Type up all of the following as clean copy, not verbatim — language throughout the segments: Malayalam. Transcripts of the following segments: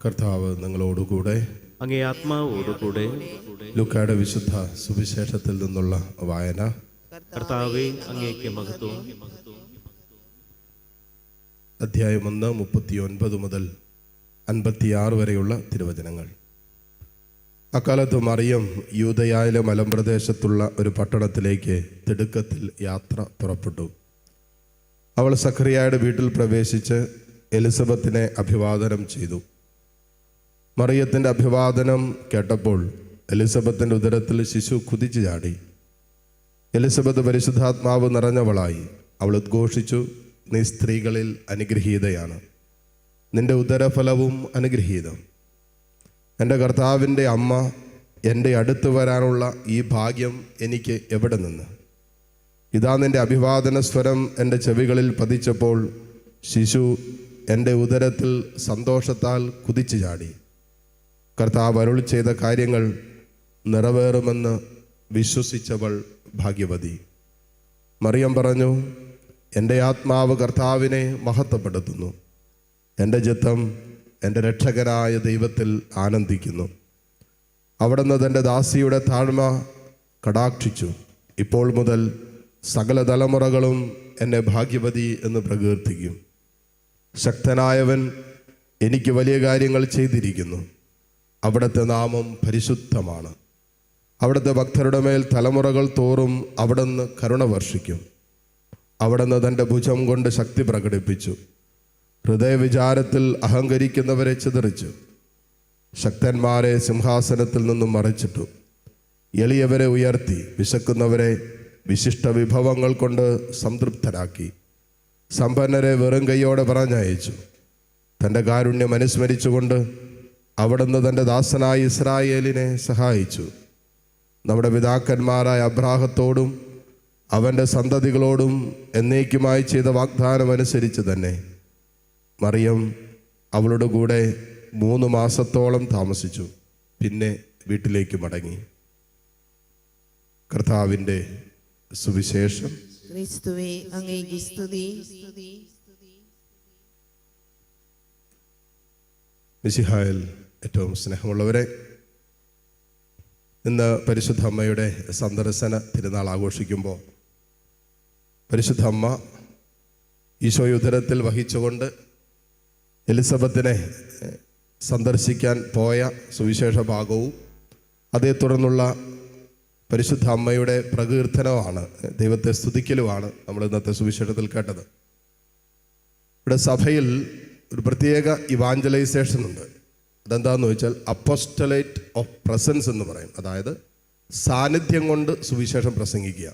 കർത്താവ് നിങ്ങളോടുകൂടെ. അങ്ങേ ആത്മാവോടുകൂടെ. ലൂക്കായുടെ വിശുദ്ധ സുവിശേഷത്തിൽ നിന്നുള്ള വായന. കർത്താവേ, അങ്ങേക്ക് മഹത്വം. അധ്യായം 1 39 മുതൽ 56 വരെയുള്ള തിരുവചനങ്ങൾ. അക്കാലത്ത് മറിയം യൂദയായിലെ മലമ്പ്രദേശത്തുള്ള ഒരു പട്ടണത്തിലേക്ക് തിടുക്കത്തിൽ യാത്ര പുറപ്പെട്ടു. അവൾ സഖറിയായുടെ വീട്ടിൽ പ്രവേശിച്ച് എലിസബത്തിനെ അഭിവാദനം ചെയ്തു. മറിയത്തിൻ്റെ അഭിവാദനം കേട്ടപ്പോൾ എലിസബത്തിൻ്റെ ഉദരത്തിൽ ശിശു കുതിച്ചു ചാടി. എലിസബത്ത് പരിശുദ്ധാത്മാവ് നിറഞ്ഞവളായി. അവൾ ഉദ്ഘോഷിച്ചു, നീ സ്ത്രീകളിൽ അനുഗ്രഹീതയാണ്, നിന്റെ ഉദരഫലവും അനുഗ്രഹീതം. എൻ്റെ കർത്താവിൻ്റെ അമ്മ എൻ്റെ അടുത്ത് വരാനുള്ള ഈ ഭാഗ്യം എനിക്ക് എവിടെ നിന്ന്? ഇതാ നിൻ്റെ അഭിവാദന സ്വരം എൻ്റെ ചെവികളിൽ പതിച്ചപ്പോൾ ശിശു എൻ്റെ ഉദരത്തിൽ സന്തോഷത്താൽ കുതിച്ചു ചാടി. കർത്താവ് അരുളി ചെയ്ത കാര്യങ്ങൾ നിറവേറുമെന്ന് വിശ്വസിച്ചവൾ ഭാഗ്യവതി. മറിയം പറഞ്ഞു, എൻ്റെ ആത്മാവ് കർത്താവിനെ മഹത്വപ്പെടുത്തുന്നു, എൻ്റെ ചിത്തം എൻ്റെ രക്ഷകനായ ദൈവത്തിൽ ആനന്ദിക്കുന്നു. അവിടുന്ന് തൻ്റെ ദാസിയുടെ താഴ്മ കടാക്ഷിച്ചു. ഇപ്പോൾ മുതൽ സകല തലമുറകളും എന്നെ ഭാഗ്യവതി എന്ന് പ്രകീർത്തിക്കും. ശക്തനായവൻ എനിക്ക് വലിയ കാര്യങ്ങൾ ചെയ്തിരിക്കുന്നു. അവിടുത്തെ നാമം പരിശുദ്ധമാണ്. അവിടുത്തെ ഭക്തരുടെ മേൽ തലമുറകൾ തോറും അവിടുന്ന് കരുണ വർഷിക്കും. അവിടുന്ന് തൻ്റെ ഭുജം കൊണ്ട് ശക്തി പ്രകടിപ്പിച്ചു. ഹൃദയവിചാരത്തിൽ അഹങ്കരിക്കുന്നവരെ ചിതറിച്ചു. ശക്തന്മാരെ സിംഹാസനത്തിൽ നിന്നും മറിച്ചിട്ടു. എളിയവരെ ഉയർത്തി. വിശക്കുന്നവരെ വിശിഷ്ട വിഭവങ്ങൾ കൊണ്ട് സംതൃപ്തരാക്കി. സമ്പന്നരെ വെറും കൈയോടെ പറഞ്ഞയച്ചു. തൻ്റെ കാരുണ്യം അനുസ്മരിച്ചുകൊണ്ട് അവിടുന്ന് തൻ്റെ ദാസനായ ഇസ്രായേലിനെ സഹായിച്ചു. നമ്മുടെ പിതാക്കന്മാരായ അബ്രാഹത്തോടും അവൻ്റെ സന്തതികളോടും എന്നേക്കുമായി ചെയ്ത വാഗ്ദാനം അനുസരിച്ച് തന്നെ മറിയം അവളുടെ കൂടെ 3 മാസത്തോളം താമസിച്ചു. പിന്നെ വീട്ടിലേക്ക് മടങ്ങി. കർത്താവിൻ്റെ സുവിശേഷം. ക്രിസ്തുവേ, അങ്ങേക്ക് സ്തുതി. മിശിഹായിൽ ഏറ്റവും സ്നേഹമുള്ളവരെ, ഇന്ന് പരിശുദ്ധ അമ്മയുടെ സന്ദർശന തിരുനാൾ ആഘോഷിക്കുമ്പോൾ പരിശുദ്ധ അമ്മ ഈശോയെ ഉദരത്തിൽ വഹിച്ചുകൊണ്ട് എലിസബത്തിനെ സന്ദർശിക്കാൻ പോയ സുവിശേഷ ഭാഗവും അതേ തുടർന്നുള്ള പരിശുദ്ധ അമ്മയുടെ പ്രകീർത്തനമാണ്, ദൈവത്തെ സ്തുതിക്കലുമാണ് നമ്മൾ ഇന്നത്തെ സുവിശേഷത്തിൽ കേട്ടത്. ഇവിടെ സഭയിൽ ഒരു പ്രത്യേക ഇവാഞ്ചലൈസേഷൻ ഉണ്ട്. അതെന്താണെന്ന് ചോദിച്ചാൽ അപ്പോസ്റ്റലേറ്റ് ഓഫ് പ്രസൻസ് എന്ന് പറയും. അതായത് സാന്നിധ്യം കൊണ്ട് സുവിശേഷം പ്രസംഗിക്കുക.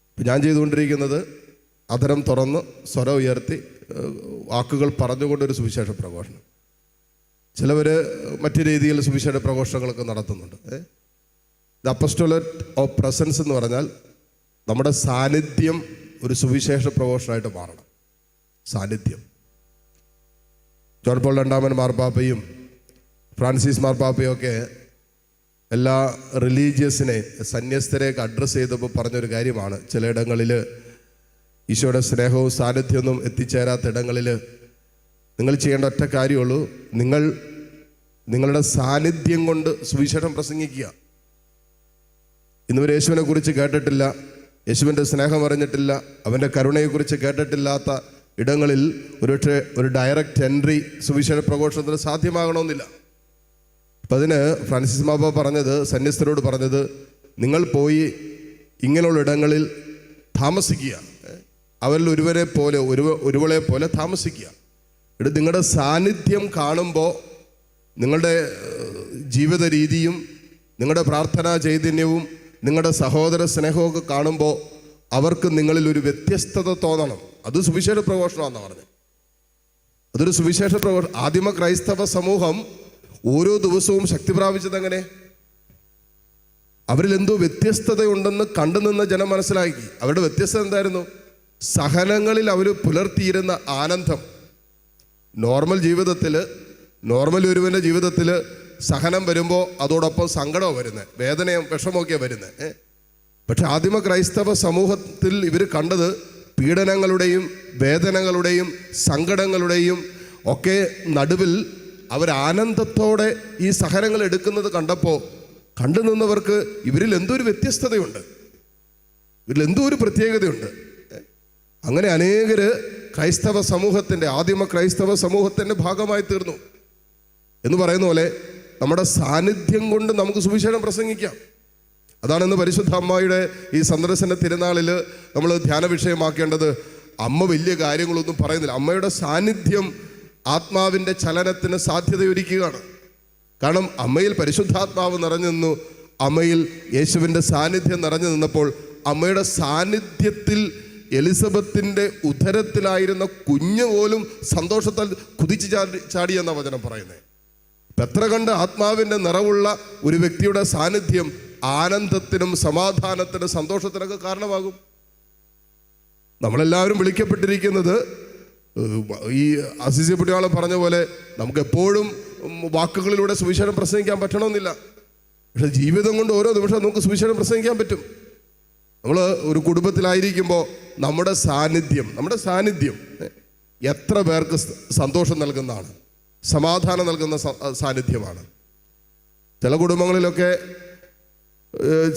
ഇപ്പം ഞാൻ ചെയ്തുകൊണ്ടിരിക്കുന്നത് അധരം തുറന്ന് സ്വരം ഉയർത്തി വാക്കുകൾ പറഞ്ഞുകൊണ്ടൊരു സുവിശേഷ പ്രഘോഷണം. ചിലവർ മറ്റു രീതിയിൽ സുവിശേഷ പ്രഘോഷണങ്ങളൊക്കെ നടത്തുന്നുണ്ട്. ഇത് അപ്പോസ്റ്റലേറ്റ് ഓഫ് പ്രസൻസ് എന്ന് പറഞ്ഞാൽ നമ്മുടെ സാന്നിധ്യം ഒരു സുവിശേഷ പ്രഘോഷണമായിട്ട് മാറണം. സാന്നിധ്യം. ജോൺ പോൾ II മാർപ്പാപ്പയും ഫ്രാൻസിസ് മാർപ്പാപ്പയും ഒക്കെ എല്ലാ റിലീജിയസിനെ, സന്യസ്തരെയൊക്കെ അഡ്രസ്സ് ചെയ്തപ്പോൾ പറഞ്ഞൊരു കാര്യമാണ്, ചിലയിടങ്ങളിൽ ഈശോയുടെ സ്നേഹവും സാന്നിധ്യമൊന്നും എത്തിച്ചേരാത്ത ഇടങ്ങളിൽ നിങ്ങൾ ചെയ്യേണ്ട ഒറ്റ കാര്യമുള്ളൂ, നിങ്ങളുടെ സാന്നിധ്യം കൊണ്ട് സുവിശേഷം പ്രസംഗിക്കുക. ഇന്നുവരെ യേശുവിനെ കുറിച്ച് കേട്ടിട്ടില്ല, യേശുവിൻ്റെ സ്നേഹം അറിഞ്ഞിട്ടില്ല, അവൻ്റെ കരുണയെക്കുറിച്ച് കേട്ടിട്ടില്ലാത്ത ഇടങ്ങളിൽ ഒരു ഡയറക്റ്റ് എൻട്രി സുവിശേഷ പ്രഘോഷണത്തിന് സാധ്യമാകണമെന്നില്ല. അപ്പം അതിന് ഫ്രാൻസിസ് മാപ്പ പറഞ്ഞത്, സന്യസ്തരോട് പറഞ്ഞത്, നിങ്ങൾ പോയി ഇങ്ങനെയുള്ള ഇടങ്ങളിൽ താമസിക്കുക, അവരിൽ ഒരുവളെ പോലെ താമസിക്കുക. ഇത് നിങ്ങളുടെ സാന്നിധ്യം കാണുമ്പോൾ നിങ്ങളുടെ ജീവിത രീതിയും നിങ്ങളുടെ പ്രാർത്ഥനാ ചൈതന്യവും നിങ്ങളുടെ സഹോദര സ്നേഹമൊക്കെ കാണുമ്പോൾ അവർക്ക് നിങ്ങളിൽ ഒരു വ്യത്യസ്തത തോന്നണം. അത് സുവിശേഷ പ്രഘോഷണമെന്നാണ് പറഞ്ഞത്. അതൊരു സുവിശേഷ പ്രഘോഷണം. ആദിമ ക്രൈസ്തവ സമൂഹം ഓരോ ദിവസവും ശക്തി പ്രാപിച്ചത് എങ്ങനെ? അവരിൽ എന്തോ വ്യത്യസ്തതയുണ്ടെന്ന് കണ്ടുനിന്ന ജനം മനസ്സിലാക്കി. അവരുടെ വ്യത്യസ്തത എന്തായിരുന്നു? സഹനങ്ങളിൽ അവർ പുലർത്തിയിരുന്ന ആനന്ദം. നോർമൽ ഒരുവൻ്റെ ജീവിതത്തിൽ സഹനം വരുമ്പോൾ അതോടൊപ്പം സങ്കടവും വരുന്നത്, വേദനയും വിഷമമൊക്കെയാണ് വരുന്നത്. പക്ഷെ ആദിമ ക്രൈസ്തവ സമൂഹത്തിൽ ഇവർ കണ്ടത് പീഡനങ്ങളുടെയും വേദനകളുടെയും സങ്കടങ്ങളുടെയും ഒക്കെ നടുവിൽ അവരാനന്ദത്തോടെ ഈ സഹനങ്ങൾ എടുക്കുന്നത് കണ്ടപ്പോൾ കണ്ടു നിന്നവർക്ക് ഇവരിൽ എന്തോ ഒരു വ്യത്യസ്തതയുണ്ട്, ഇതിൽ എന്തോ ഒരു പ്രത്യേകതയുണ്ട്. അങ്ങനെ അനേകര് ക്രൈസ്തവ സമൂഹത്തിൻ്റെ, ആദിമ ക്രൈസ്തവ സമൂഹത്തിൻ്റെ ഭാഗമായി തീർന്നു എന്ന് പറയുന്ന പോലെ നമ്മുടെ സാന്നിധ്യം കൊണ്ട് നമുക്ക് സുവിശേഷം പ്രസംഗിക്കാം. അതാണ് ഇന്ന് പരിശുദ്ധ അമ്മയുടെ ഈ സന്ദർശന തിരുനാളിൽ നമ്മൾ ധ്യാന വിഷയമാക്കേണ്ടത്. അമ്മ വലിയ കാര്യങ്ങളൊന്നും പറയുന്നില്ല. അമ്മയുടെ സാന്നിധ്യം ആത്മാവിൻ്റെ ചലനത്തിന് സാധ്യതയൊരുക്കുകയാണ്. കാരണം അമ്മയിൽ പരിശുദ്ധാത്മാവ് നിറഞ്ഞു നിന്നു, അമ്മയിൽ യേശുവിൻ്റെ സാന്നിധ്യം നിറഞ്ഞു നിന്നപ്പോൾ അമ്മയുടെ സാന്നിധ്യത്തിൽ എലിസബത്തിൻ്റെ ഉദരത്തിലായിരുന്ന കുഞ്ഞ് പോലും സന്തോഷത്താൽ കുതിച്ചു ചാടിയെന്ന വചനം പറയുന്നത്. എത്ര കണ്ട് ആത്മാവിൻ്റെ നിറവുള്ള ഒരു വ്യക്തിയുടെ സാന്നിധ്യം ആനന്ദത്തിനും സമാധാനത്തിനും സന്തോഷത്തിനൊക്കെ കാരണമാകും. നമ്മളെല്ലാവരും വിളിക്കപ്പെട്ടിരിക്കുന്നത് ഈ അസിസി പുണ്യാളൻ പറഞ്ഞ പോലെ നമുക്ക് എപ്പോഴും വാക്കുകളിലൂടെ സുവിശേഷം പ്രസംഗിക്കാൻ പറ്റണമെന്നില്ല. പക്ഷെ ജീവിതം കൊണ്ട് ഓരോ നിമിഷവും നമുക്ക് സുവിശേഷം പ്രസംഗിക്കാൻ പറ്റും. നമ്മൾ ഒരു കുടുംബത്തിലായിരിക്കുമ്പോൾ നമ്മുടെ സാന്നിധ്യം എത്ര പേർക്ക് സന്തോഷം നൽകുന്നതാണ്, സമാധാനം നൽകുന്ന സാന്നിധ്യമാണ്. ചില കുടുംബങ്ങളിലൊക്കെ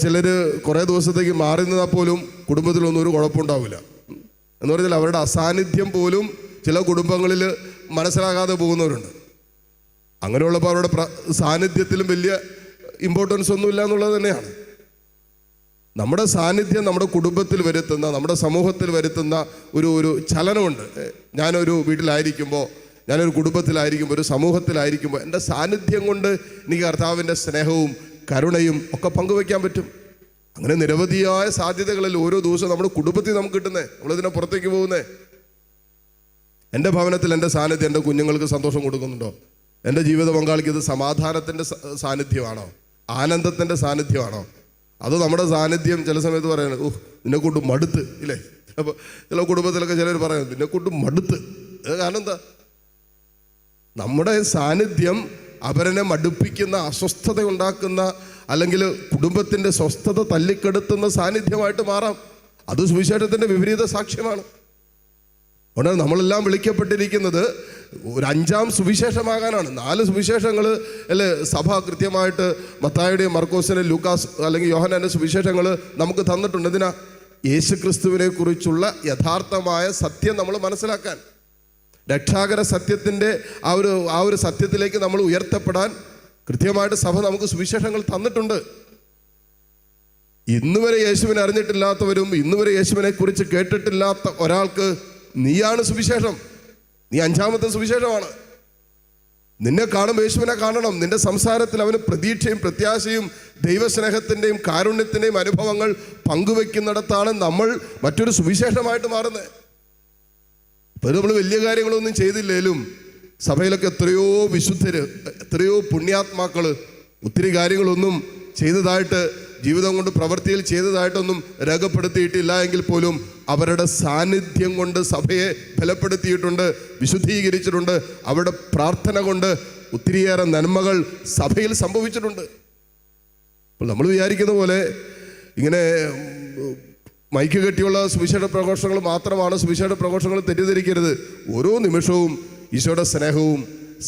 ചിലർ കുറേ ദിവസത്തേക്ക് മാറി നിന്നാൽ പോലും കുടുംബത്തിലൊന്നും ഒരു കുഴപ്പമുണ്ടാവില്ല. എന്ന് പറഞ്ഞാൽ അവരുടെ അസാന്നിധ്യം പോലും ചില കുടുംബങ്ങളിൽ മനസ്സിലാകാതെ പോകുന്നവരുണ്ട്. അങ്ങനെയുള്ളപ്പോൾ അവരുടെ സാന്നിധ്യത്തിലും വലിയ ഇമ്പോർട്ടൻസ് ഒന്നുമില്ല എന്നുള്ളത് തന്നെയാണ്. നമ്മുടെ സാന്നിധ്യം നമ്മുടെ കുടുംബത്തിൽ വരുത്തുന്ന, നമ്മുടെ സമൂഹത്തിൽ വരുത്തുന്ന ഒരു ചലനമുണ്ട്. ഞാനൊരു വീട്ടിലായിരിക്കുമ്പോൾ, ഞാനൊരു കുടുംബത്തിലായിരിക്കുമ്പോൾ, ഒരു സമൂഹത്തിലായിരിക്കുമ്പോൾ എൻ്റെ സാന്നിധ്യം കൊണ്ട് എനിക്ക് കർത്താവിൻ്റെ സ്നേഹവും കരുണയും ഒക്കെ പങ്കുവയ്ക്കാൻ പറ്റും. അങ്ങനെ നിരവധിയായ സാധ്യതകളിൽ ഓരോ ദിവസവും നമ്മുടെ കുടുംബത്തിൽ നമുക്ക് കിട്ടുന്നത്. നമ്മളിതിനെ പുറത്തേക്ക് പോകുന്നത്. എൻ്റെ ഭവനത്തിൽ എൻ്റെ സാന്നിധ്യം എൻ്റെ കുഞ്ഞുങ്ങൾക്ക് സന്തോഷം കൊടുക്കുന്നുണ്ടോ? എൻ്റെ ജീവിത പങ്കാളിക്ക് ഇത് സമാധാനത്തിൻ്റെ സാന്നിധ്യമാണോ? ആനന്ദത്തിൻ്റെ സാന്നിധ്യമാണോ? അത് നമ്മുടെ സാന്നിധ്യം ചില സമയത്ത് പറയുന്നത് നിന്നെക്കൊണ്ട് മടുത്ത് ഇല്ലേ? അപ്പോൾ ചില കുടുംബത്തിലൊക്കെ ചിലർ പറയുന്നത് നിന്നെക്കൊണ്ട് മടുത്ത്. കാരണം എന്താ? നമ്മുടെ സാന്നിധ്യം അവരനെ മടുപ്പിക്കുന്ന, അസ്വസ്ഥത ഉണ്ടാക്കുന്ന, അല്ലെങ്കിൽ കുടുംബത്തിൻ്റെ സ്വസ്ഥത തല്ലിക്കെടുത്തുന്ന സാന്നിധ്യമായിട്ട് മാറാം. അത് സുവിശേഷത്തിൻ്റെ വിപരീത സാക്ഷ്യമാണ്. അതുകൊണ്ട് നമ്മളെല്ലാം വിളിക്കപ്പെട്ടിരിക്കുന്നത് ഒരു 5ാം സുവിശേഷമാകാനാണ്. 4 സുവിശേഷങ്ങൾ അല്ലേ സഭ കൃത്യമായിട്ട് മത്തായിയുടെയും മർക്കോസിൻ്റെയും ലൂക്കാസ് അല്ലെങ്കിൽ യോഹന്നാൻ്റെ സുവിശേഷങ്ങൾ നമുക്ക് തന്നിട്ടുണ്ട്. എന്തിനാ? യേശുക്രിസ്തുവിനെ കുറിച്ചുള്ള യഥാർത്ഥമായ സത്യം നമ്മൾ മനസ്സിലാക്കാൻ, രക്ഷാകര സത്യത്തിൻ്റെ ആ ഒരു സത്യത്തിലേക്ക് നമ്മൾ ഉയർത്തപ്പെടാൻ കൃത്യമായിട്ട് സഭ നമുക്ക് സുവിശേഷങ്ങൾ തന്നിട്ടുണ്ട്. ഇന്നുവരെ യേശുവിനെ അറിഞ്ഞിട്ടില്ലാത്തവരും ഇന്നുവരെ യേശുവിനെ കുറിച്ച് കേട്ടിട്ടില്ലാത്ത ഒരാൾക്ക് നീയാണ് സുവിശേഷം. നീ 5ാമത്തെ സുവിശേഷമാണ്. നിന്നെ കാണുമ്പോൾ യേശുവിനെ കാണണം. നിന്റെ സംസാരത്തിൽ അവന് പ്രതീക്ഷയും പ്രത്യാശയും ദൈവസ്നേഹത്തിൻ്റെയും കാരുണ്യത്തിൻ്റെയും അനുഭവങ്ങൾ പങ്കുവെക്കുന്നിടത്താണ് നമ്മൾ മറ്റൊരു സുവിശേഷമായിട്ട് മാറുന്നത്. ഇപ്പം നമ്മൾ വലിയ കാര്യങ്ങളൊന്നും ചെയ്തില്ലേലും സഭയിലൊക്കെ എത്രയോ വിശുദ്ധര്, എത്രയോ പുണ്യാത്മാക്കൾ ഒത്തിരി കാര്യങ്ങളൊന്നും ചെയ്തതായിട്ട്, ജീവിതം കൊണ്ട് പ്രവൃത്തിയിൽ ചെയ്തതായിട്ടൊന്നും രേഖപ്പെടുത്തിയിട്ടില്ല എങ്കിൽ പോലും അവരുടെ സാന്നിധ്യം കൊണ്ട് സഭയെ ബലപ്പെടുത്തിയിട്ടുണ്ട്, വിശുദ്ധീകരിച്ചിട്ടുണ്ട്. അവരുടെ പ്രാർത്ഥന കൊണ്ട് ഒത്തിരിയേറെ നന്മകൾ സഭയിൽ സംഭവിച്ചിട്ടുണ്ട്. അപ്പോൾ നമ്മൾ വിചാരിക്കുന്ന പോലെ ഇങ്ങനെ മൈക്ക് കെട്ടിയുള്ള സുവിശേഷ പ്രഘോഷങ്ങൾ മാത്രമാണ് സുവിശേഷ പ്രഘോഷങ്ങൾ. തെറ്റിദ്ധരിക്കരുത്. ഓരോ നിമിഷവും ഈശോയുടെ സ്നേഹവും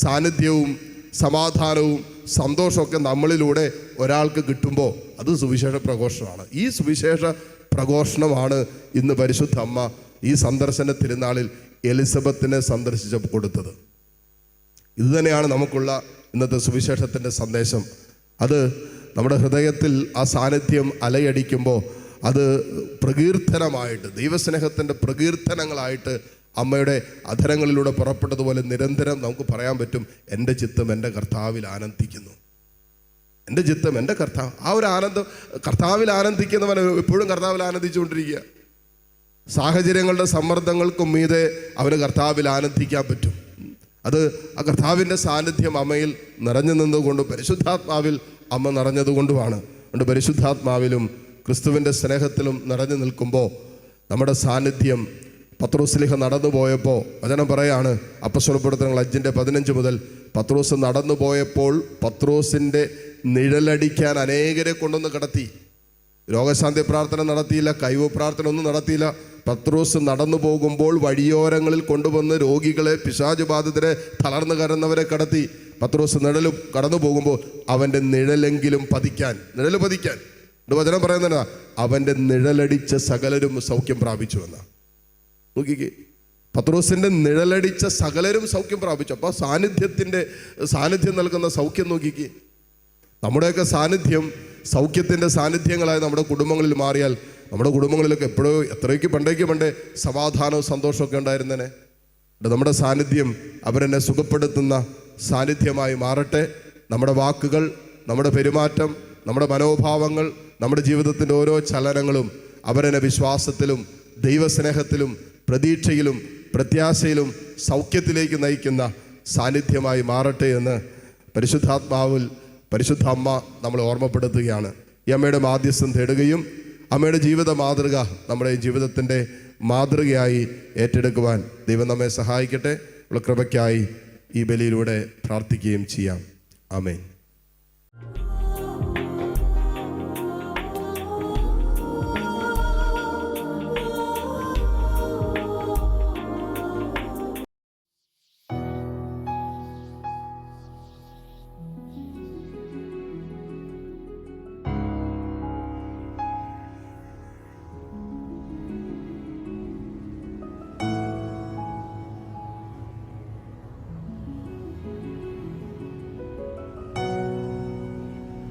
സാന്നിധ്യവും സമാധാനവും സന്തോഷമൊക്കെ നമ്മളിലൂടെ ഒരാൾക്ക് കിട്ടുമ്പോൾ അത് സുവിശേഷ പ്രഘോഷമാണ്. ഈ സുവിശേഷ പ്രഘോഷണമാണ് ഇന്ന് പരിശുദ്ധ അമ്മ ഈ സന്ദർശന തിരുനാളിൽ എലിസബത്തിനെ സന്ദർശിച്ച് കൊടുത്തത്. ഇതുതന്നെയാണ് നമുക്കുള്ള ഇന്നത്തെ സുവിശേഷത്തിൻ്റെ സന്ദേശം. അത് നമ്മുടെ ഹൃദയത്തിൽ ആ സാന്നിധ്യം അലയടിക്കുമ്പോൾ അത് പ്രകീർത്തനമായിട്ട്, ദൈവസ്നേഹത്തിൻ്റെ പ്രകീർത്തനങ്ങളായിട്ട് അമ്മയുടെ അധരങ്ങളിലൂടെ പുറപ്പെട്ടതുപോലെ നിരന്തരം നമുക്ക് പറയാൻ പറ്റും, എൻ്റെ ചിത്തം എൻ്റെ കർത്താവിൽ ആനന്ദിക്കുന്നു. എൻ്റെ ചിത്തം എൻ്റെ കർത്താവ്. ആ ഒരു ആനന്ദം, കർത്താവിൽ ആനന്ദിക്കുന്നവൻ എപ്പോഴും കർത്താവിൽ ആനന്ദിച്ചുകൊണ്ടിരിക്കുക. സാഹചര്യങ്ങളുടെ സമ്മർദ്ദങ്ങൾക്കും മീതെ അവന് കർത്താവിൽ ആനന്ദിക്കാൻ പറ്റും. അത് ആ കർത്താവിൻ്റെ സാന്നിധ്യം അമ്മയിൽ നിറഞ്ഞു നിന്നുകൊണ്ട്, പരിശുദ്ധാത്മാവിൽ അമ്മ നിറഞ്ഞതുകൊണ്ടുമാണ്. അതുകൊണ്ട് പരിശുദ്ധാത്മാവിലും ക്രിസ്തുവിൻ്റെ സ്നേഹത്തിലും നിറഞ്ഞു നിൽക്കുമ്പോൾ നമ്മുടെ സാന്നിധ്യം, പത്രോസ്ലീഹ നടന്നു പോയപ്പോൾ വചനം പറയാണ്, അപ്പസ്വലപ്രവർത്തനങ്ങൾ 5:15 മുതൽ, പത്രോസ് നടന്നു പോയപ്പോൾ പത്രോസിൻ്റെ നിഴലടിക്കാൻ അനേകരെ കൊണ്ടൊന്ന് കടത്തി. രോഗശാന്തി പ്രാർത്ഥന നടത്തിയില്ല, കൈവ് പ്രാർത്ഥന ഒന്നും നടത്തിയില്ല. പത്രോസ് നടന്നു പോകുമ്പോൾ വഴിയോരങ്ങളിൽ കൊണ്ടുവന്ന് രോഗികളെ, പിശാചുബാധിതരെ, തളർന്നു കരന്നവരെ കടത്തി. പത്രോസ് നിഴലും കടന്നു പോകുമ്പോൾ അവൻ്റെ നിഴലെങ്കിലും പതിക്കാൻ വചനം പറയുന്നതാ, അവൻ്റെ നിഴലടിച്ച സകലരും സൗഖ്യം പ്രാപിച്ചു എന്നാ. നോക്കിക്കേ, പത്രോസിൻ്റെ നിഴലടിച്ച സകലരും സൗഖ്യം പ്രാപിച്ചു. അപ്പോൾ സാന്നിധ്യം നൽകുന്ന സൗഖ്യം നോക്കിക്കേ. നമ്മുടെയൊക്കെ സാന്നിധ്യം സൗഖ്യത്തിൻ്റെ സാന്നിധ്യങ്ങളായി നമ്മുടെ കുടുംബങ്ങളിൽ മാറിയാൽ നമ്മുടെ കുടുംബങ്ങളിലൊക്കെ എത്രയ്ക്ക് പണ്ടേ സമാധാനവും സന്തോഷമൊക്കെ ഉണ്ടായിരുന്നേനെ. നമ്മുടെ സാന്നിധ്യം അവരെന്നെ സുഖപ്പെടുത്തുന്ന സാന്നിധ്യമായി മാറട്ടെ. നമ്മുടെ വാക്കുകൾ, നമ്മുടെ പെരുമാറ്റം, നമ്മുടെ മനോഭാവങ്ങൾ, നമ്മുടെ ജീവിതത്തിൻ്റെ ഓരോ ചലനങ്ങളും അവരെന്നെ വിശ്വാസത്തിലും ദൈവസ്നേഹത്തിലും പ്രതീക്ഷയിലും പ്രത്യാശയിലും സൗഖ്യത്തിലേക്ക് നയിക്കുന്ന സാന്നിധ്യമായി മാറട്ടെ എന്ന് പരിശുദ്ധാത്മാവിൽ പരിശുദ്ധ അമ്മ നമ്മളെ ഓർമ്മപ്പെടുത്തുകയാണ്. ഈ അമ്മയുടെ മാധ്യസ്ഥം തേടുകയും അമ്മയുടെ ജീവിത മാതൃക നമ്മുടെ ജീവിതത്തിൻ്റെ മാതൃകയായി ഏറ്റെടുക്കുവാൻ ദൈവം നമ്മെ സഹായിക്കട്ടെ. ഉള്ള കൃപയ്ക്കായി ഈ ബലിയിലൂടെ പ്രാർത്ഥിക്കുകയും ചെയ്യാം. ആമേൻ.